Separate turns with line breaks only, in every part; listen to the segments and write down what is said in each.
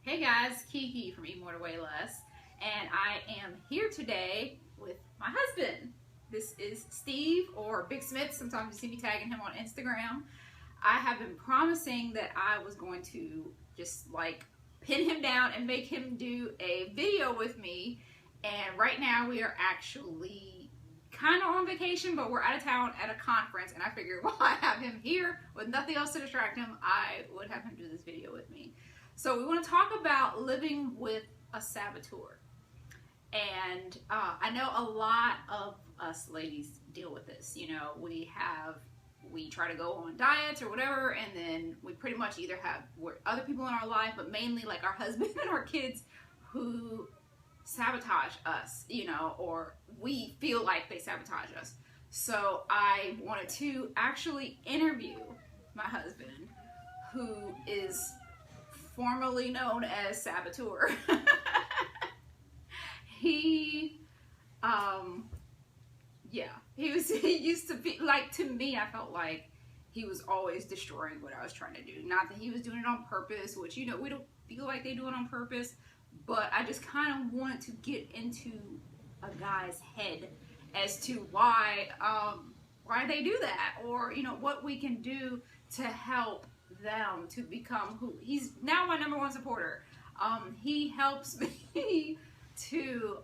Hey guys, Kiki from Eat More to Weigh Less, and I am here today with my husband. This is Steve, or Big Smith. Sometimes you see me tagging him on Instagram. I have been promising that I was going to just like pin him down and make him do a video with me, and right now we are actually kind of on vacation, but we're out of town at a conference, and I figured while I have him here with nothing else to distract him, I would have him do this video with me. So we want to talk about living with a saboteur. And I know a lot of us ladies deal with this. You know, we try to go on diets or whatever, and then we pretty much either have other people in our life, but mainly like our husband and our kids, who sabotage us, you know, or we feel like they sabotage us. So I wanted to actually interview my husband, who is formerly known as Saboteur. He used to be like, to me, I felt like he was always destroying what I was trying to do. Not that he was doing it on purpose, which, you know, we don't feel like they do it on purpose, but I just kind of wanted to get into a guy's head as to why they do that, or, you know, what we can do to help them to become who he's now. My #1 supporter. He helps me to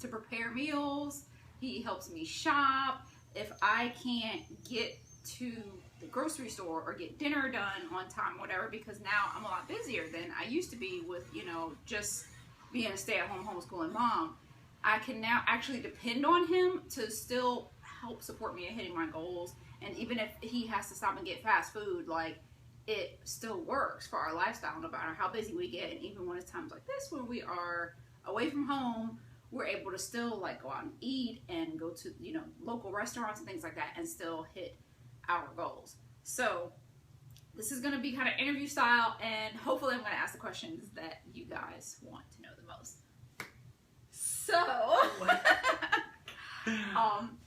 prepare meals. He helps me shop. If I can't get to the grocery store or get dinner done on time, whatever, because now I'm a lot busier than I used to be with, you know, just being a stay-at-home homeschooling mom. I can now actually depend on him to still help support me in hitting my goals. And even if he has to stop and get fast food, like, it still works for our lifestyle, no matter how busy we get. And even when it's times like this, when we are away from home, we're able to still like go out and eat and go to, you know, local restaurants and things like that, and still hit our goals. So this is going to be kind of interview style, and hopefully I'm going to ask the questions that you guys want to know the most. So,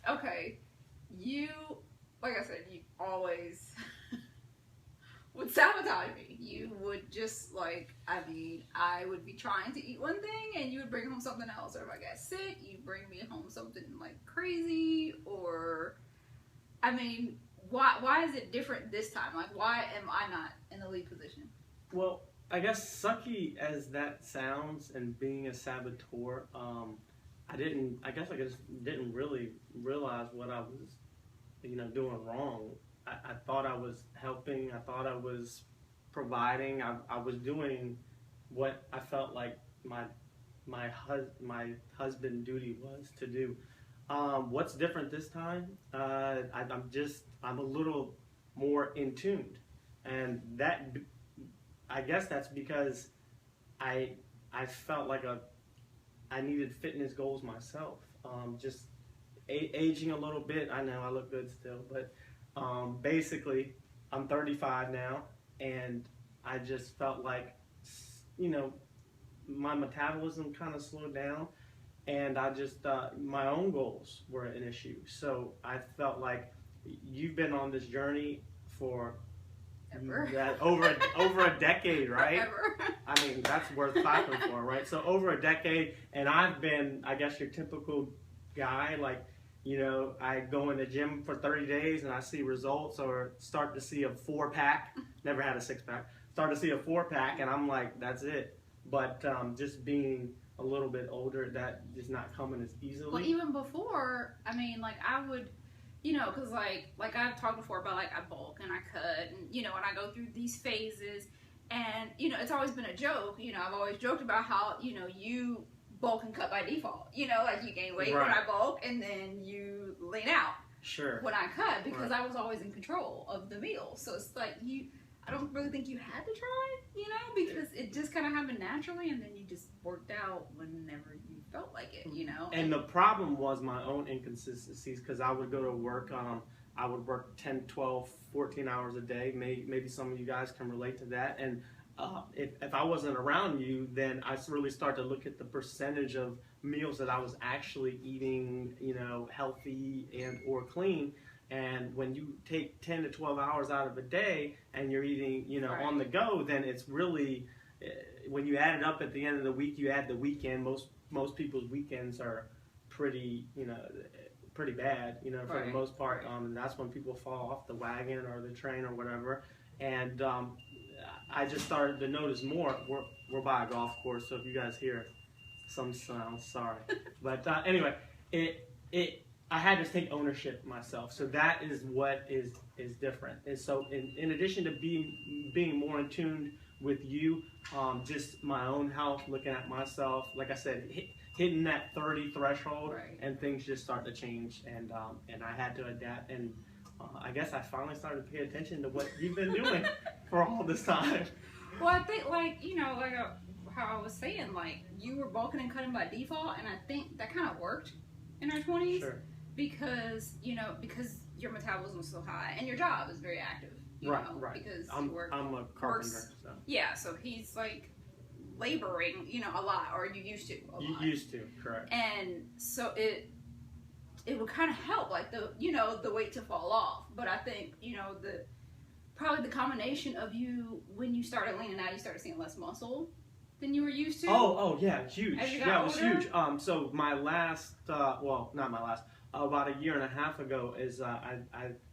okay, you, like I said, you always would sabotage me. You would just like, I mean, I would be trying to eat one thing and you would bring home something else. Or if I got sick, you'd bring me home something like crazy. Or, I mean, why is it different this time? Like, why am I not in the lead position?
Well, I guess sucky as that sounds, and being a saboteur, I just didn't really realize what I was, you know, doing wrong. I thought I was helping. I thought I was providing. I was doing what I felt like my husband duty was to do. What's different this time? I'm a little more in tuned, and that, I guess that's because I felt like I needed fitness goals myself. Just aging a little bit. I know I look good still, but basically I'm 35 now, and I just felt like, you know, my metabolism kind of slowed down, and I just my own goals were an issue. So I felt like you've been on this journey for over a decade, right?
Forever.
I mean, that's worth clapping for, right? So over a decade, and I've been, I guess, your typical guy, like, you know, I go in the gym for 30 days and I see results, or start to see a 4-pack. Never had a 6-pack. Start to see a 4-pack, and I'm like, that's it. But just being a little bit older, that is not coming as easily.
Well, even before, I mean, like, I would, you know, because like I've talked before about, like, I bulk and I cut, and, you know, and I go through these phases, and, you know, it's always been a joke. You know, I've always joked about how, you know, you bulk and cut by default. You know, like, you gain weight when I bulk, and then you lean out when I cut, because I was always in control of the meal. So it's like, I don't really think you had to try, you know, because it just kind of happened naturally, and then you just worked out whenever you felt like it, you know.
And the problem was my own inconsistencies, because I would go to work, I would work 10, 12, 14 hours a day. Maybe some of you guys can relate to that. And if I wasn't around you, then I really start to look at the percentage of meals that I was actually eating, you know, healthy and or clean. And when you take 10 to 12 hours out of a day and you're eating, you know, on the go, then it's really, when you add it up at the end of the week, you add the weekend. Most people's weekends are pretty, pretty bad, for the most part. And that's when people fall off the wagon or the train or whatever. And I just started to notice more. We're by a golf course, so if you guys hear some sounds, sorry. But anyway, I had to take ownership myself. So that is what is different. And so in addition to being more in tune with you, just my own health, looking at myself, like I said, hitting that 30 threshold, and things just start to change. And I had to adapt. And I guess I finally started to pay attention to what you've been doing for all this time.
Well, I think how I was saying, you were bulking and cutting by default, and I think that kind of worked in our 20s.
Sure.
Because your metabolism is so high and your job is very active.
Right.
Because
I'm a carpenter. So.
Yeah, so he's laboring, a lot, or you used to a lot.
You used to, correct.
And so it would kind of help, the weight to fall off. But I think, probably the combination of you, when you started leaning out, you started seeing less muscle than you were used to.
Oh yeah, huge.
Yeah,
it was huge. So my last, well, not my last, about a year and a half ago is I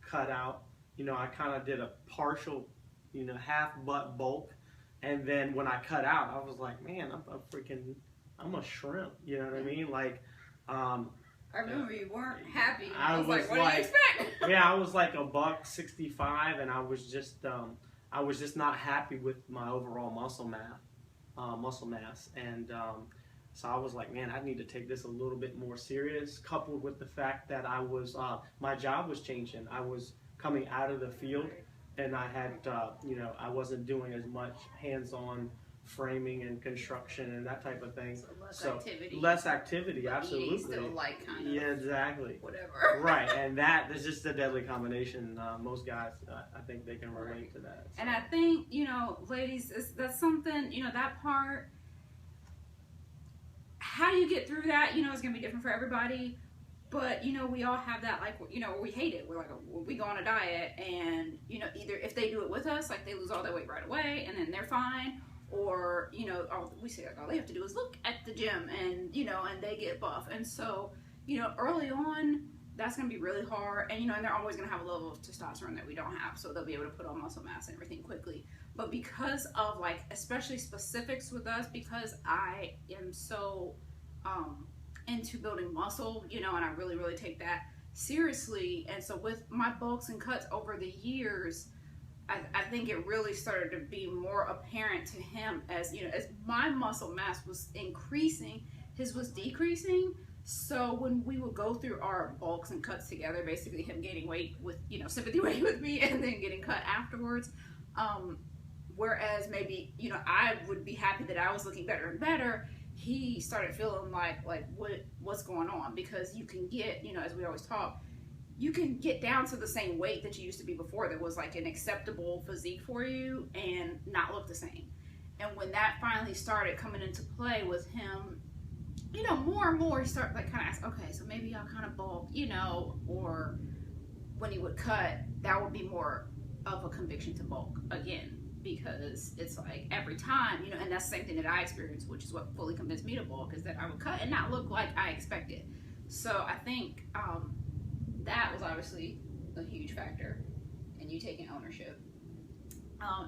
cut out, I kind of did a partial, half butt bulk. And then when I cut out, I was like, man, I'm a shrimp. You know what I mean?
I remember you weren't happy.
I was
like, what do you expect?
Yeah, I was like $165, and I was just not happy with my overall muscle mass, and so I was like, man, I need to take this a little bit more serious. Coupled with the fact that I was, my job was changing. I was coming out of the field, and I had, I wasn't doing as much hands-on framing and construction and that type of thing.
So
less activity, absolutely.
Still kind of.
Yeah, exactly.
Whatever.
Right, and that's just a deadly combination. Most guys, I think they can relate to that. So.
And I think, ladies, that's something, that part, how you get through that, is going to be different for everybody. But, we all have that, we hate it. We're we go on a diet and, either if they do it with us, they lose all their weight right away and then they're fine. Or, we say all they have to do is look at the gym and, and they get buff. And so, early on, that's going to be really hard. And, and they're always going to have a level of testosterone that we don't have. So they'll be able to put on muscle mass and everything quickly. But because of, especially specifics with us, because I am so into building muscle, and I really, really take that seriously. And so with my bulks and cuts over the years, I think it really started to be more apparent to him as my muscle mass was increasing, his was decreasing. So when we would go through our bulks and cuts together, basically him gaining weight with, sympathy weight with me and then getting cut afterwards. Whereas maybe, I would be happy that I was looking better and better. He started feeling like what's going on, because you can get, as we always talk, you can get down to the same weight that you used to be before that was an acceptable physique for you and not look the same. And when that finally started coming into play with him, more and more he started kind of ask, okay, so maybe I'll kind of bulk, or when he would cut, that would be more of a conviction to bulk again, because it's every time, and that's the same thing that I experienced, which is what fully convinced me to bulk, is that I would cut and not look like I expected. So I think, that was obviously a huge factor in you taking ownership.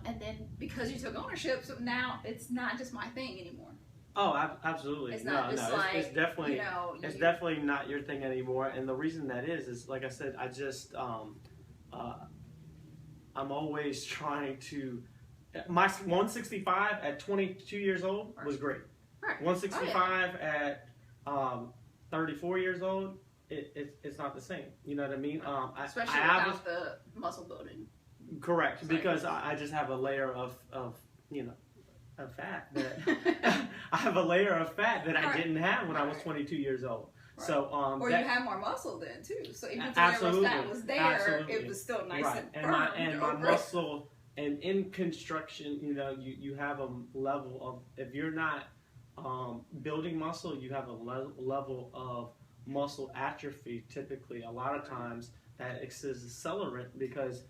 And then because you took ownership, so now it's not just my thing anymore.
Oh, absolutely.
It's not
it's definitely it's definitely not your thing anymore. And the reason that is like I said, I just I'm always trying to. My 165 at 22 years old was great.
Right.
165 at 34 years old. It's not the same. You know what I mean?
Especially without the muscle building.
Correct, because I just have a layer of fat that I have a layer of fat that I didn't have when I was 22 years old. Right. So
or you have more muscle then too. So even if the fat was there, it was still nice and firm.
And my muscle, and in construction, you have a level of, if you're not building muscle, you have a level of muscle atrophy. Typically, a lot of times that is accelerant, because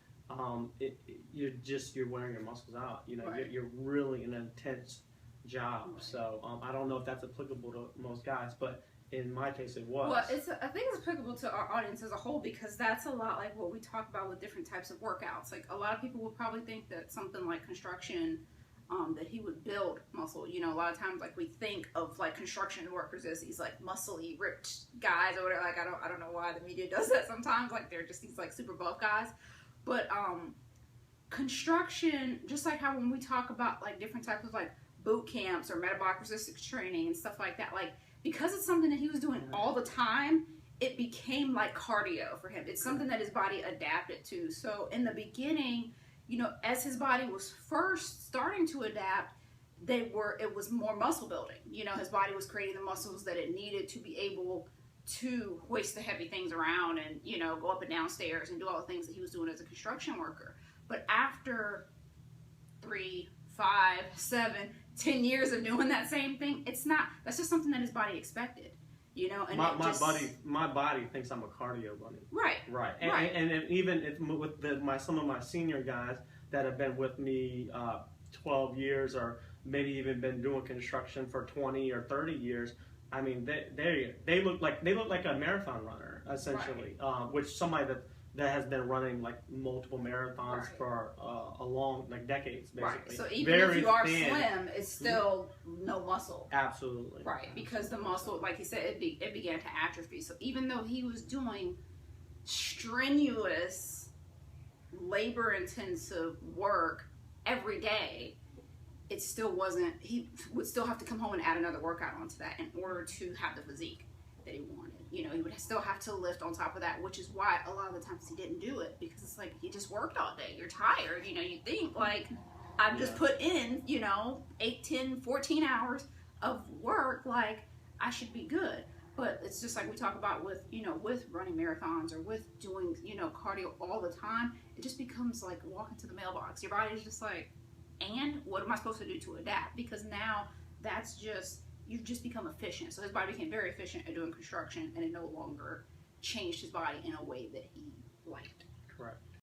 you're wearing your muscles out. You know,
Right.
you're really in an intense job.
Right.
So I don't know if that's applicable to most guys, but in my case, it was.
Well, I think it's applicable to our audience as a whole, because that's a lot like what we talk about with different types of workouts. Like, a lot of people would probably think that something like construction, that he would build muscle. You know, a lot of times, like, we think of like construction workers as these like muscly, ripped guys or whatever. Like, I don't know why the media does that sometimes. Like, they're just these like super buff guys. But construction, just like how when we talk about like different types of like boot camps or metabolic resistance training and stuff like that, like, because it's something that he was doing all the time, it became like cardio for him. It's something that his body adapted to. So in the beginning, you know, as his body was first starting to adapt, it was more muscle building. You know, his body was creating the muscles that it needed to be able to hoist the heavy things around and, you know, go up and down stairs and do all the things that he was doing as a construction worker. But after 3, 5, 7, 10 years of doing that same thing, that's just something that his body expected, you know. And
my body thinks I'm a cardio bunny.
Right.
Right. And even with some of my senior guys that have been with me 12 years, or maybe even been doing construction for 20 or 30 years. I mean, they look like a marathon runner essentially, right. Which somebody that has been running like multiple marathons right. for a long, like decades, basically.
Right. So even if you are slim, it's still no muscle.
Absolutely.
Right. Because the muscle, like you said, it began to atrophy. So even though he was doing strenuous, labor-intensive work every day, it still wasn't, he would still have to come home and add another workout onto that in order to have the physique that he wanted. You know, he would still have to lift on top of that, which is why a lot of the times he didn't do it, because it's like, you just worked all day, you're tired, you know, you think like, I've just put in, you know, 8, 10, 14 hours of work, like, I should be good. But it's just like we talk about with, you know, with running marathons or with doing, you know, cardio all the time, it just becomes like walking to the mailbox. Your body's just like, and what am I supposed to do to adapt? Because now you've just become efficient. So his body became very efficient at doing construction, and it no longer changed his body in a way that he liked.
Correct.